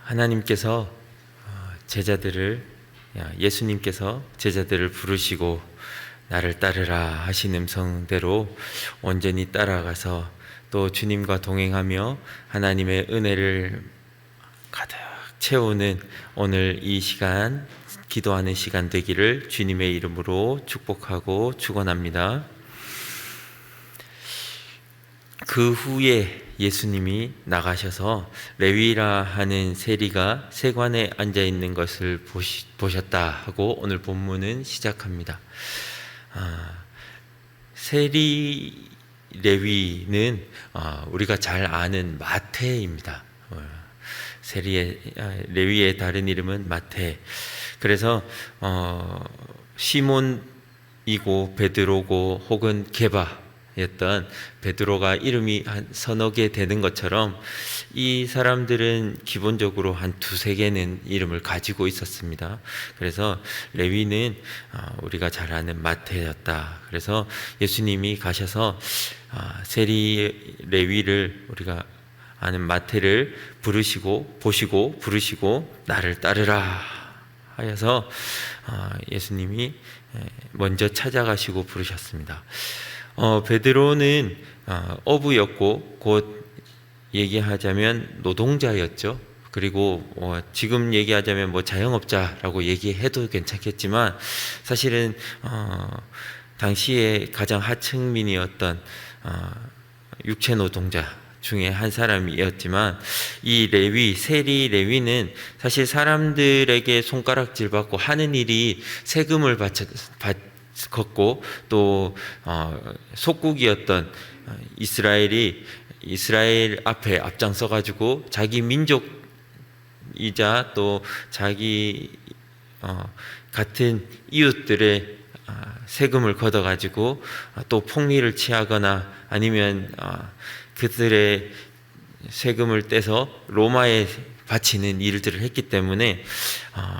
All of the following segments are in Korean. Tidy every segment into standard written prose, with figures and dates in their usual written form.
하나님께서 예수님께서 제자들을 부르시고 나를 따르라 하신 음성대로 온전히 따라가서 또 주님과 동행하며 하나님의 은혜를 가득 채우는 오늘 이 시간, 기도하는 시간 되기를 주님의 이름으로 축복하고 축원합니다. 그 후에 예수님이 나가셔서 레위라 하는 세리가 세관에 앉아 있는 것을 보셨다 하고 오늘 본문은 시작합니다. 세리 레위는 우리가 잘 아는 마태입니다. 레위의 다른 이름은 마태. 그래서 시몬이고 베드로고 혹은 게바였던 베드로가 이름이 한 서너 개 되는 것처럼 이 사람들은 기본적으로 한 두세 개는 이름을 가지고 있었습니다. 그래서 레위는 우리가 잘 아는 마태였다. 그래서 예수님이 가셔서 세리 레위를 우리가 아는 마태를 부르시고 나를 따르라 하여서 예수님이 먼저 찾아가시고 부르셨습니다. 베드로는 어부였고 곧 얘기하자면 노동자였죠. 그리고 지금 얘기하자면 자영업자라고 얘기해도 괜찮겠지만 사실은 당시에 가장 하층민이었던 육체 노동자 중에 한 사람이었지만 이 세리 레위는 사실 사람들에게 손가락질 받고 하는 일이 세금을 걷고 또 속국이었던 이스라엘 앞에 앞장서 가지고 자기 민족이자 또 자기 같은 이웃들의 세금을 걷어 가지고 또 폭리를 취하거나 아니면 그들의 세금을 떼서 로마에 바치는 일들을 했기 때문에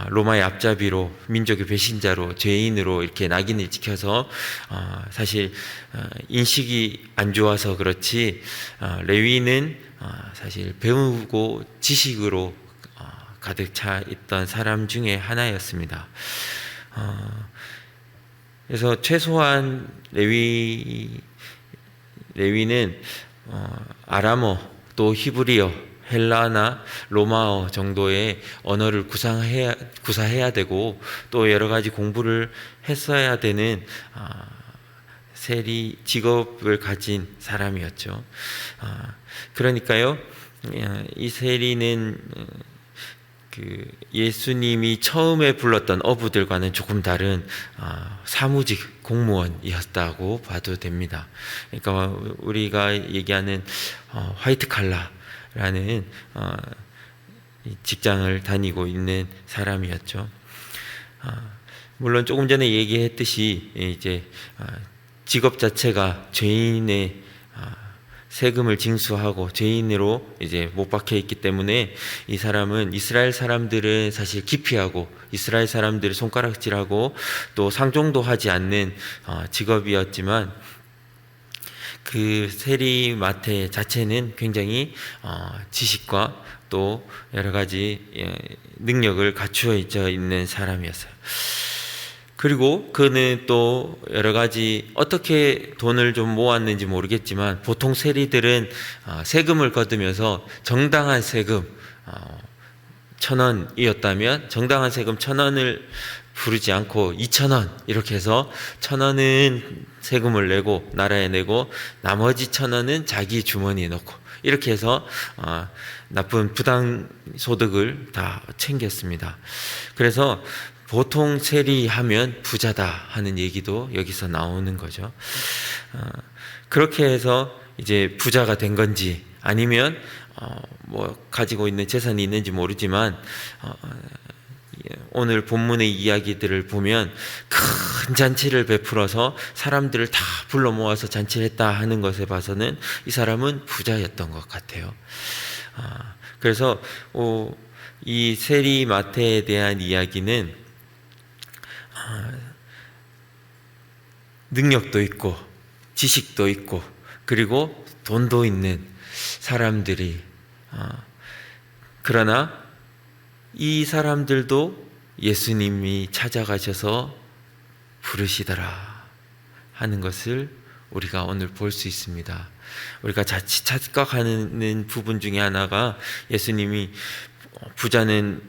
로마의 앞잡이로 민족의 배신자로 죄인으로 이렇게 낙인을 찍혀서 사실 인식이 안 좋아서 그렇지 레위는 사실 배우고 지식으로 가득 차 있던 사람 중에 하나였습니다. 그래서 최소한 레위는 아람어 또 히브리어 헬라나 로마어 정도의 언어를 구사해야 되고 또 여러 가지 공부를 했어야 되는 세리 직업을 가진 사람이었죠. 그러니까요, 이 세리는 예수님이 처음에 불렀던 어부들과는 조금 다른 사무직 공무원이었다고 봐도 됩니다. 그러니까 우리가 얘기하는 화이트 칼라라는 직장을 다니고 있는 사람이었죠. 물론 조금 전에 얘기했듯이 이제 직업 자체가 죄인의 세금을 징수하고 죄인으로 이제 못 박혀 있기 때문에 이 사람은 이스라엘 사람들은 사실 기피하고 이스라엘 사람들을 손가락질하고 또 상종도 하지 않는 직업이었지만 그 세리 마태 자체는 굉장히 지식과 또 여러 가지 능력을 갖추어 있는 사람이었어요. 그리고 그는 또 여러 가지 어떻게 돈을 좀 모았는지 모르겠지만 보통 세리들은 세금을 거두면서 정당한 세금 1,000원이었다면 정당한 세금 1,000원을 부르지 않고 2,000원 이렇게 해서 1,000원은 세금을 내고 나라에 내고 나머지 1,000원은 자기 주머니에 넣고 이렇게 해서 나쁜 부당 소득을 다 챙겼습니다. 그래서 보통 세리하면 부자다 하는 얘기도 여기서 나오는 거죠. 그렇게 해서 이제 부자가 된 건지 아니면 가지고 있는 재산이 있는지 모르지만 오늘 본문의 이야기들을 보면 큰 잔치를 베풀어서 사람들을 다 불러 모아서 잔치를 했다 하는 것에 봐서는 이 사람은 부자였던 것 같아요. 그래서 이 세리 마태에 대한 이야기는 능력도 있고 지식도 있고 그리고 돈도 있는 사람들이 그러나 이 사람들도 예수님이 찾아가셔서 부르시더라 하는 것을 우리가 오늘 볼 수 있습니다. 우리가 자칫 착각하는 부분 중에 하나가 예수님이 부자는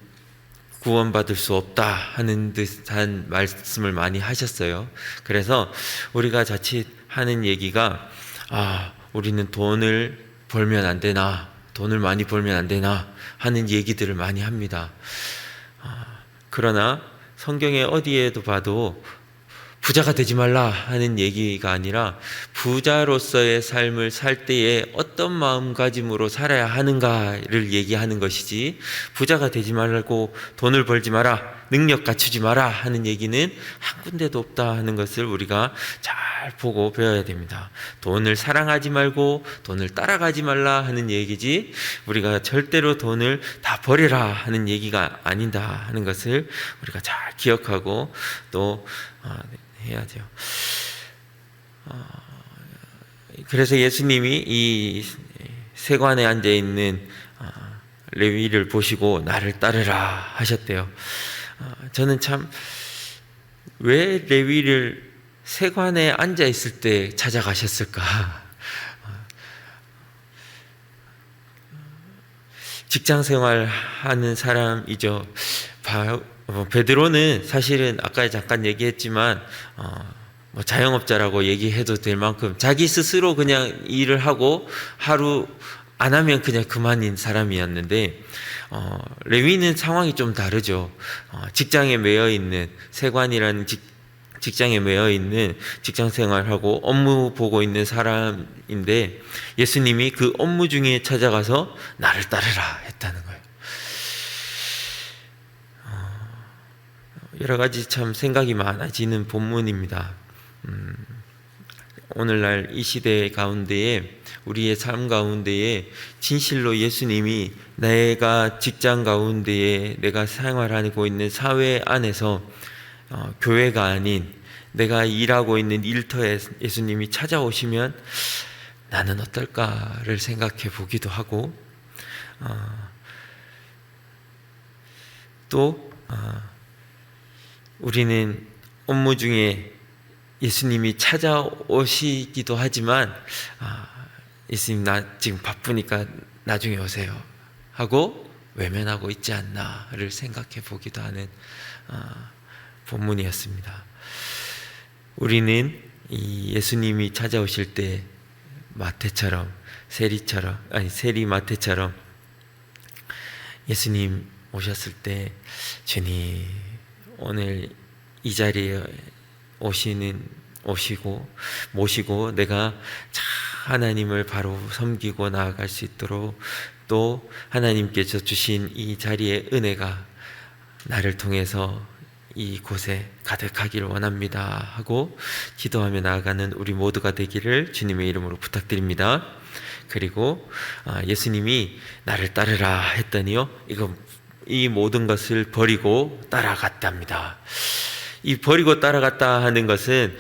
구원받을 수 없다 하는 듯한 말씀을 많이 하셨어요. 그래서 우리가 자칫 하는 얘기가 우리는 돈을 벌면 안 되나, 돈을 많이 벌면 안 되나 하는 얘기들을 많이 합니다. 그러나 성경에 어디에도 봐도 부자가 되지 말라 하는 얘기가 아니라 부자로서의 삶을 살 때에 어떤 마음가짐으로 살아야 하는가를 얘기하는 것이지, 부자가 되지 말고 돈을 벌지 마라, 능력 갖추지 마라 하는 얘기는 한 군데도 없다 하는 것을 우리가 잘 보고 배워야 됩니다. 돈을 사랑하지 말고 돈을 따라가지 말라 하는 얘기지, 우리가 절대로 돈을 다 버리라 하는 얘기가 아니다 하는 것을 우리가 잘 기억하고 또 해야죠. 그래서 예수님이 이 세관에 앉아 있는 레위를 보시고 나를 따르라 하셨대요. 저는 참 왜 레위를 세관에 앉아 있을 때 찾아가셨을까? 직장 생활하는 사람이죠. 베드로는 사실은 아까 잠깐 얘기했지만 자영업자라고 얘기해도 될 만큼 자기 스스로 그냥 일을 하고 하루 안 하면 그냥 그만인 사람이었는데, 레위는 상황이 좀 다르죠. 직장에 매여 있는, 세관이라는 직장에 매여 있는 직장 생활하고 업무 보고 있는 사람인데, 예수님이 그 업무 중에 찾아가서 나를 따르라 했다는 거예요. 여러 가지 참 생각이 많아지는 본문입니다. 오늘날 이 시대 가운데에, 우리의 삶 가운데에 진실로 예수님이 내가 직장 가운데에, 내가 생활하고 있는 사회 안에서 교회가 아닌 내가 일하고 있는 일터에 예수님이 찾아오시면 나는 어떨까를 생각해 보기도 하고, 또 우리는 업무 중에 예수님이 찾아오시기도 하지만 예수님 나 지금 바쁘니까 나중에 오세요 하고 외면하고 있지 않나를 생각해 보기도 하는 본문이었습니다. 우리는 이 예수님이 찾아오실 때 마태처럼, 세리 마태처럼 예수님 오셨을 때 주님 오늘 이 자리에 모시고 내가 하나님을 바로 섬기고 나아갈 수 있도록, 또 하나님께서 주신 이 자리의 은혜가 나를 통해서 이곳에 가득하기를 원합니다 하고 기도하며 나아가는 우리 모두가 되기를 주님의 이름으로 부탁드립니다. 그리고 예수님이 나를 따르라 했더니요, 이 모든 것을 버리고 따라갔답니다. 이 버리고 따라갔다 하는 것은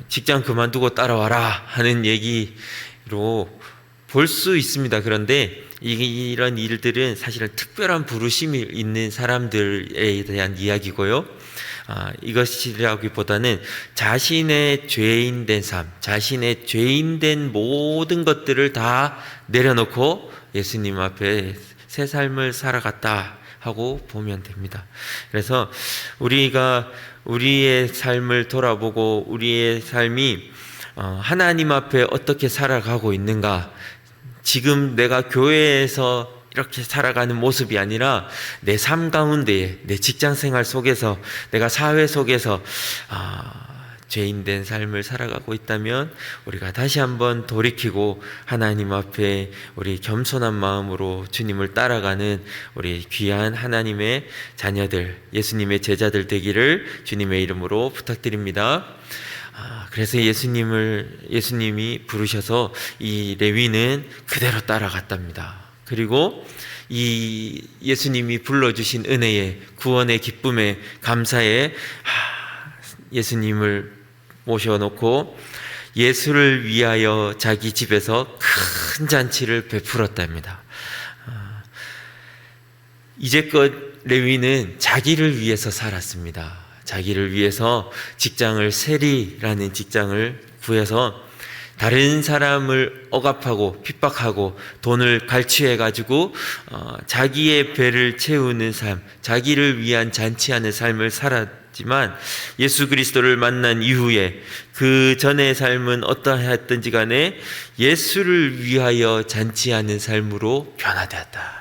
직장 그만두고 따라와라 하는 얘기로 볼 수 있습니다. 그런데 이런 일들은 사실은 특별한 부르심이 있는 사람들에 대한 이야기고요. 이것이라기보다는 자신의 죄인된 삶, 자신의 죄인된 모든 것들을 다 내려놓고 예수님 앞에 새 삶을 살아갔다 하고 보면 됩니다. 그래서 우리가 우리의 삶을 돌아보고 우리의 삶이 하나님 앞에 어떻게 살아가고 있는가, 지금 내가 교회에서 이렇게 살아가는 모습이 아니라 내 삶 가운데에, 내 직장 생활 속에서, 내가 사회 속에서 죄인된 삶을 살아가고 있다면 우리가 다시 한번 돌이키고 하나님 앞에 우리 겸손한 마음으로 주님을 따라가는 우리 귀한 하나님의 자녀들, 예수님의 제자들 되기를 주님의 이름으로 부탁드립니다. 그래서 예수님이 부르셔서 이 레위는 그대로 따라갔답니다. 그리고 이 예수님이 불러주신 은혜에, 구원의 기쁨에, 감사에 예수님을 모셔놓고 예수를 위하여 자기 집에서 큰 잔치를 베풀었답니다. 이제껏 레위는 자기를 위해서 살았습니다. 자기를 위해서 직장을 세리라는 직장을 구해서 다른 사람을 억압하고 핍박하고 돈을 갈취해 가지고 자기의 배를 채우는 삶, 자기를 위한 잔치하는 삶을 살았지만 예수 그리스도를 만난 이후에 그 전의 삶은 어떠했든지 간에 예수를 위하여 잔치하는 삶으로 변화되었다.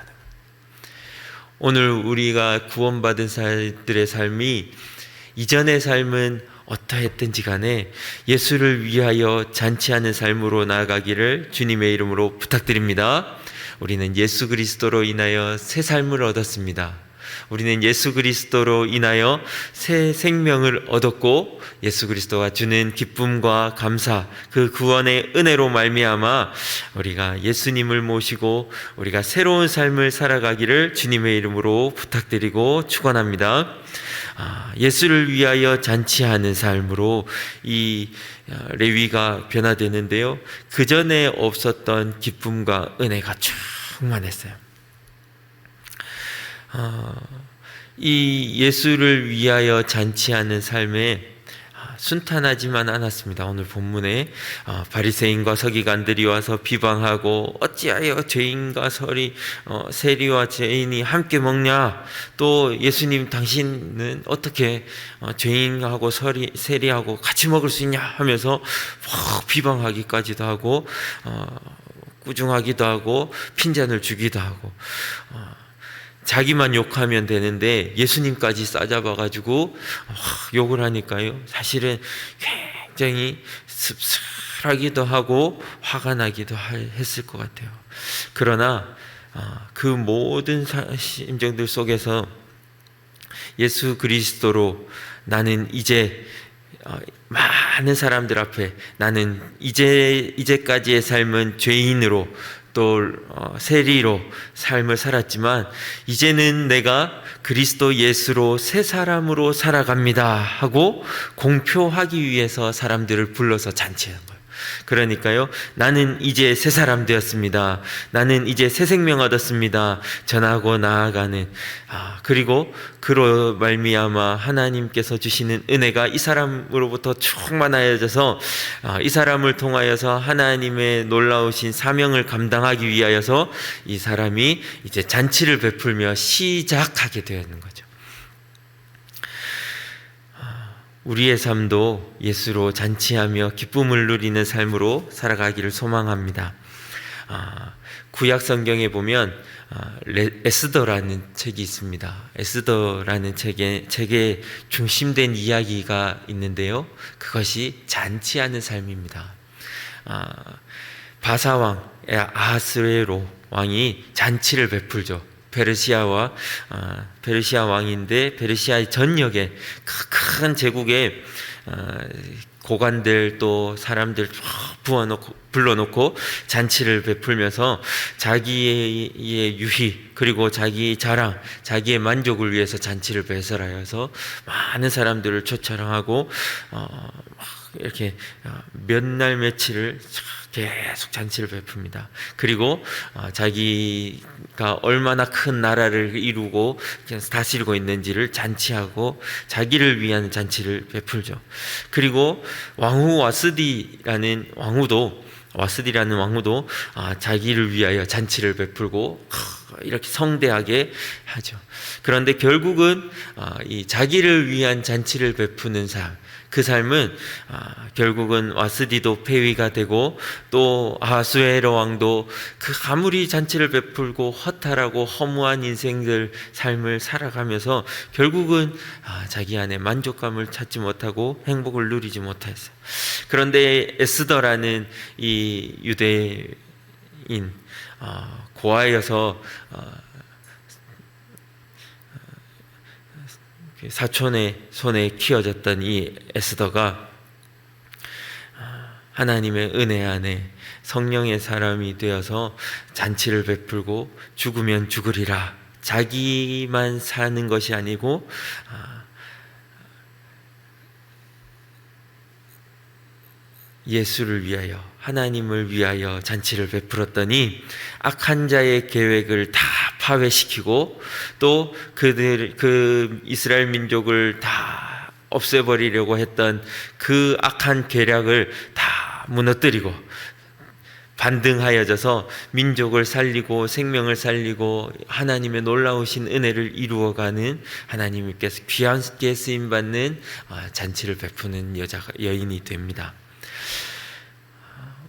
오늘 우리가 구원받은 사람들의 삶이 이전의 삶은 어떠했든지 간에 예수를 위하여 잔치하는 삶으로 나아가기를 주님의 이름으로 부탁드립니다. 우리는 예수 그리스도로 인하여 새 삶을 얻었습니다. 우리는 예수 그리스도로 인하여 새 생명을 얻었고 예수 그리스도가 주는 기쁨과 감사, 그 구원의 은혜로 말미암아 우리가 예수님을 모시고 우리가 새로운 삶을 살아가기를 주님의 이름으로 부탁드리고 축원합니다. 예수를 위하여 잔치하는 삶으로 이 레위가 변화되는데요, 그 전에 없었던 기쁨과 은혜가 충만했어요. 이 예수를 위하여 잔치하는 삶에 순탄하지만 않았습니다. 오늘 본문에 바리새인과 서기관들이 와서 비방하고 어찌하여 죄인과 세리와 죄인이 함께 먹냐, 또 예수님 당신은 어떻게 죄인하고 세리하고 같이 먹을 수 있냐 하면서 비방하기까지도 하고 꾸중하기도 하고 핀잔을 주기도 하고 자기만 욕하면 되는데 예수님까지 싸잡아가지고 욕을 하니까요, 사실은 굉장히 씁쓸하기도 하고 화가 나기도 했을 것 같아요. 그러나 그 모든 심정들 속에서 예수 그리스도로 나는 이제 많은 사람들 앞에 나는 이제까지의 삶은 죄인으로 또 세리로 삶을 살았지만 이제는 내가 그리스도 예수로 새 사람으로 살아갑니다 하고 공표하기 위해서 사람들을 불러서 잔치하는 거예요. 그러니까요, 나는 이제 새 사람 되었습니다. 나는 이제 새 생명 얻었습니다. 전하고 나아가는 그리고 그로 말미암아 하나님께서 주시는 은혜가 이 사람으로부터 충만하여져서 이 사람을 통하여서 하나님의 놀라우신 사명을 감당하기 위하여서 이 사람이 이제 잔치를 베풀며 시작하게 되었는 거죠. 우리의 삶도 예수로 잔치하며 기쁨을 누리는 삶으로 살아가기를 소망합니다. 구약 성경에 보면 에스더라는 책이 있습니다. 에스더라는 책에 중심된 이야기가 있는데요, 그것이 잔치하는 삶입니다. 바사왕 아하스웨로 왕이 잔치를 베풀죠. 페르시아 왕인데 페르시아의 전역에 큰 제국에 고관들 또 사람들 불러놓고 잔치를 베풀면서 자기의 유희 그리고 자기 자랑, 자기의 만족을 위해서 잔치를 배설하여서 많은 사람들을 초청하고 이렇게 몇 날 며칠을 계속 잔치를 베풉니다. 그리고 자기가 얼마나 큰 나라를 이루고 다스리고 있는지를 잔치하고 자기를 위한 잔치를 베풀죠. 그리고 왕후 와스디라는 왕후도 자기를 위하여 잔치를 베풀고 이렇게 성대하게 하죠. 그런데 결국은 이 자기를 위한 잔치를 베푸는 삶, 그 삶은 결국은 와스디도 폐위가 되고 또 아하수에로 왕도 그 아무리 잔치를 베풀고 허탈하고 허무한 삶을 살아가면서 결국은 자기 안에 만족감을 찾지 못하고 행복을 누리지 못했어요. 그런데 에스더라는 이 유대인 고아여서 사촌의 손에 키워졌던 이 에스더가 하나님의 은혜 안에 성령의 사람이 되어서 잔치를 베풀고 죽으면 죽으리라, 자기만 사는 것이 아니고 예수를 위하여, 하나님을 위하여 잔치를 베풀었더니 악한 자의 계획을 다 파괴시키고 또 그 이스라엘 민족을 다 없애버리려고 했던 그 악한 계략을 다 무너뜨리고 반등하여져서 민족을 살리고 생명을 살리고 하나님의 놀라우신 은혜를 이루어가는, 하나님께서 귀하게 쓰임받는 잔치를 베푸는 여인이 됩니다.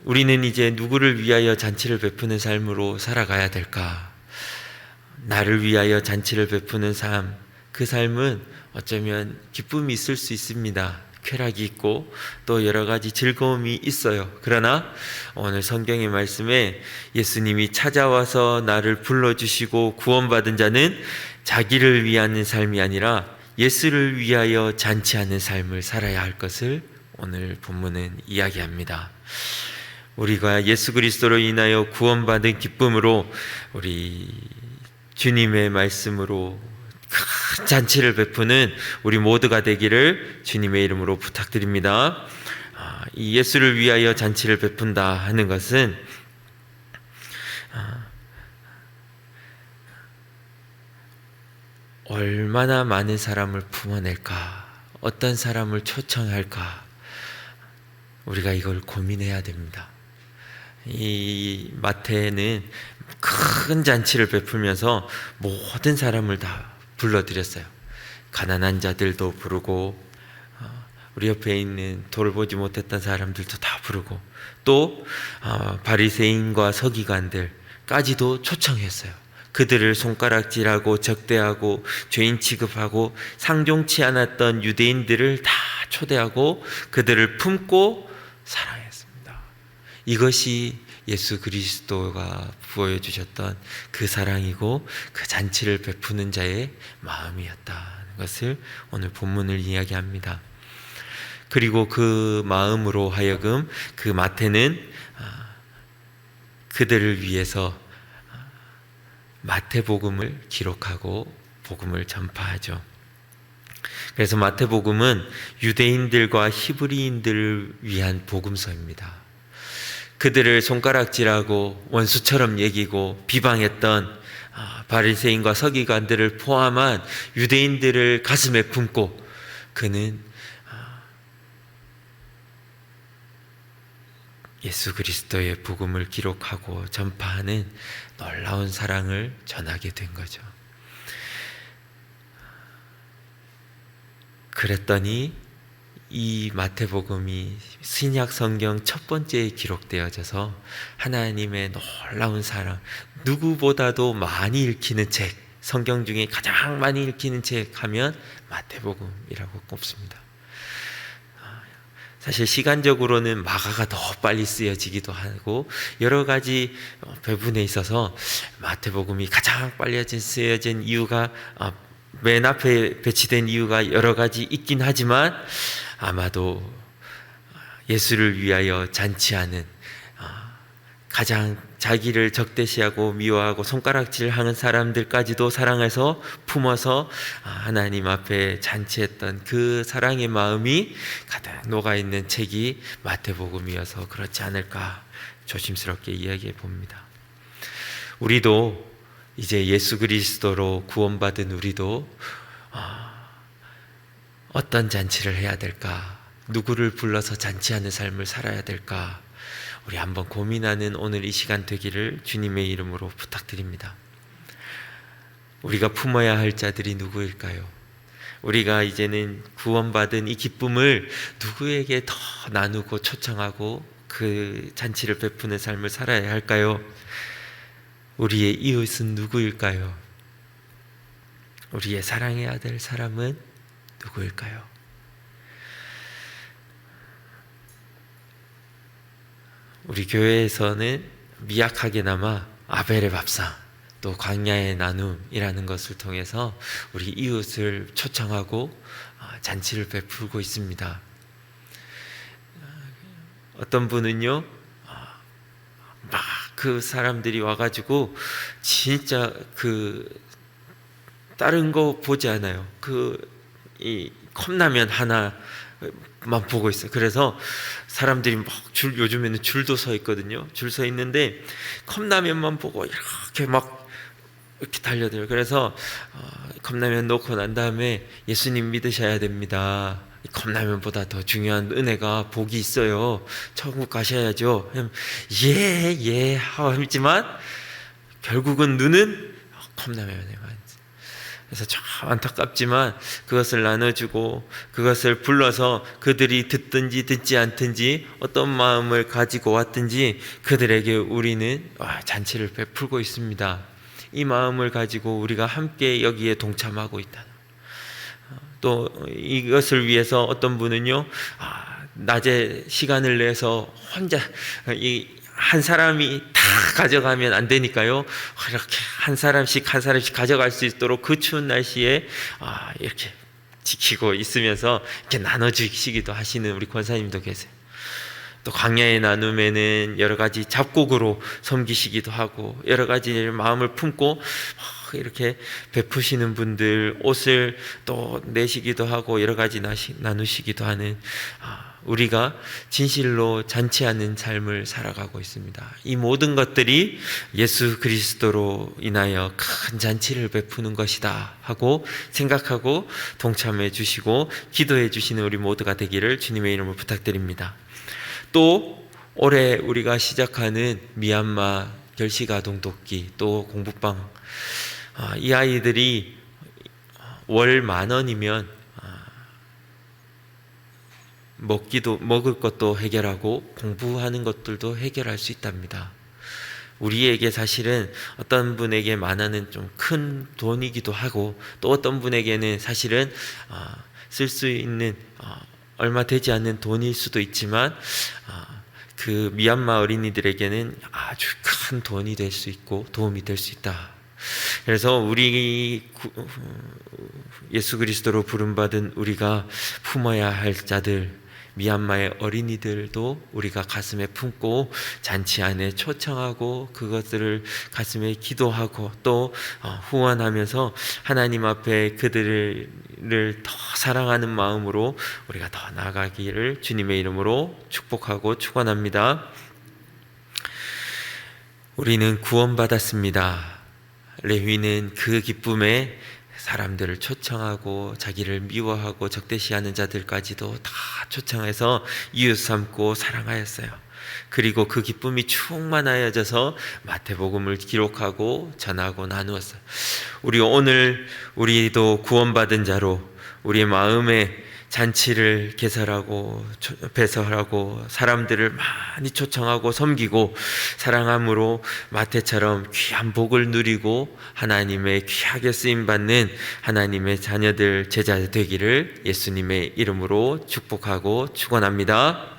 우리는 이제 누구를 위하여 잔치를 베푸는 삶으로 살아가야 될까? 나를 위하여 잔치를 베푸는 삶, 그 삶은 어쩌면 기쁨이 있을 수 있습니다. 쾌락이 있고 또 여러 가지 즐거움이 있어요. 그러나 오늘 성경의 말씀에 예수님이 찾아와서 나를 불러주시고 구원받은 자는 자기를 위하는 삶이 아니라 예수를 위하여 잔치하는 삶을 살아야 할 것을 오늘 본문은 이야기합니다. 우리가 예수 그리스도로 인하여 구원받은 기쁨으로 우리 주님의 말씀으로 큰 잔치를 베푸는 우리 모두가 되기를 주님의 이름으로 부탁드립니다. 이 예수를 위하여 잔치를 베푼다 하는 것은 얼마나 많은 사람을 품어낼까, 어떤 사람을 초청할까, 우리가 이걸 고민해야 됩니다. 이 마태는 큰 잔치를 베풀면서 모든 사람을 다 불러들였어요. 가난한 자들도 부르고 우리 옆에 있는 돌보지 못했던 사람들도 다 부르고 또 바리새인과 서기관들까지도 초청했어요. 그들을 손가락질하고 적대하고 죄인 취급하고 상종치 않았던 유대인들을 다 초대하고 그들을 품고 사랑했습니다. 이것이 예수 그리스도가 보여주셨던 그 사랑이고 그 잔치를 베푸는 자의 마음이었다는 것을 오늘 본문을 이야기합니다. 그리고 그 마음으로 하여금 그 마태는 그들을 위해서 마태복음을 기록하고 복음을 전파하죠. 그래서 마태복음은 유대인들과 히브리인들을 위한 복음서입니다. 그들을 손가락질하고 원수처럼 여기고 비방했던 바리새인과 서기관들을 포함한 유대인들을 가슴에 품고 그는 예수 그리스도의 복음을 기록하고 전파하는 놀라운 사랑을 전하게 된 거죠. 그랬더니 이 마태복음이 신약 성경 첫 번째에 기록되어져서 하나님의 놀라운 사랑, 누구보다도 많이 읽히는 책, 성경 중에 가장 많이 읽히는 책 하면 마태복음이라고 꼽습니다. 사실 시간적으로는 마가가 더 빨리 쓰여지기도 하고 여러 가지 배분에 있어서 마태복음이 가장 빨리 쓰여진 이유가 맨 앞에 배치된 이유가 여러 가지 있긴 하지만 아마도 예수를 위하여 잔치하는 가장 자기를 적대시하고 미워하고 손가락질하는 사람들까지도 사랑해서 품어서 하나님 앞에 잔치했던 그 사랑의 마음이 가득 녹아있는 책이 마태복음이어서 그렇지 않을까 조심스럽게 이야기해 봅니다. 우리도 이제 예수 그리스도로 구원받은 우리도 어떤 잔치를 해야 될까? 누구를 불러서 잔치하는 삶을 살아야 될까? 우리 한번 고민하는 오늘 이 시간 되기를 주님의 이름으로 부탁드립니다. 우리가 품어야 할 자들이 누구일까요? 우리가 이제는 구원받은 이 기쁨을 누구에게 더 나누고 초청하고 그 잔치를 베푸는 삶을 살아야 할까요? 우리의 이웃은 누구일까요? 우리의 사랑해야 될 사람은 누구일까요? 우리 교회에서는 미약하게나마 아벨의 밥상 또 광야의 나눔이라는 것을 통해서 우리 이웃을 초청하고 잔치를 베풀고 있습니다. 어떤 분은요 막 그 사람들이 와가지고 진짜 다른 거 보지 않아요. 이 컵라면 하나 만 보고 있어요. 그래서 사람들이 막 요즘에는 줄도 서 있거든요. 줄 서 있는데 컵라면만 보고 이렇게 달려들어요. 그래서 컵라면 놓고 난 다음에 예수님 믿으셔야 됩니다. 컵라면보다 더 중요한 은혜가 복이 있어요. 천국 가셔야죠. 예 하지만 결국은 눈은 컵라면에만. 그래서 참 안타깝지만 그것을 나눠주고 그것을 불러서 그들이 듣든지 듣지 않든지 어떤 마음을 가지고 왔든지 그들에게 우리는 잔치를 베풀고 있습니다. 이 마음을 가지고 우리가 함께 여기에 동참하고 있다. 또 이것을 위해서 어떤 분은요, 낮에 시간을 내서 혼자 한 사람이 다 가져가면 안 되니까요. 이렇게 한 사람씩 가져갈 수 있도록 그 추운 날씨에 이렇게 지키고 있으면서 이렇게 나눠주시기도 하시는 우리 권사님도 계세요. 또 광야의 나눔에는 여러 가지 잡곡으로 섬기시기도 하고 여러 가지 마음을 품고 이렇게 베푸시는 분들, 옷을 또 내시기도 하고 여러 가지 나누시기도 하는 우리가 진실로 잔치하는 삶을 살아가고 있습니다. 이 모든 것들이 예수 그리스도로 인하여 큰 잔치를 베푸는 것이다 하고 생각하고 동참해 주시고 기도해 주시는 우리 모두가 되기를 주님의 이름으로 부탁드립니다. 또 올해 우리가 시작하는 미얀마 결식아동 돕기 또 공부방, 이 아이들이 월 10,000원이면 먹을 것도 해결하고 공부하는 것들도 해결할 수 있답니다. 우리에게 사실은 어떤 분에게 10,000원은 좀 큰 돈이기도 하고 또 어떤 분에게는 사실은 쓸 수 있는 얼마 되지 않는 돈일 수도 있지만 그 미얀마 어린이들에게는 아주 큰 돈이 될 수 있고 도움이 될 수 있다. 그래서 우리 예수 그리스도로 부름받은 우리가 품어야 할 자들, 미얀마의 어린이들도 우리가 가슴에 품고 잔치 안에 초청하고 그것들을 가슴에 기도하고 또 후원하면서 하나님 앞에 그들을 더 사랑하는 마음으로 우리가 더 나아가기를 주님의 이름으로 축복하고 축원합니다. 우리는 구원받았습니다. 레위는 그 기쁨에 사람들을 초청하고 자기를 미워하고 적대시하는 자들까지도 다 초청해서 이웃 삼고 사랑하였어요. 그리고 그 기쁨이 충만하여져서 마태복음을 기록하고 전하고 나누었어요. 우리도 구원받은 자로 우리의 마음에 잔치를 개설하고 배설하고 사람들을 많이 초청하고 섬기고 사랑함으로 마태처럼 귀한 복을 누리고 하나님의 귀하게 쓰임받는 하나님의 자녀들 제자 되기를 예수님의 이름으로 축복하고 축원합니다.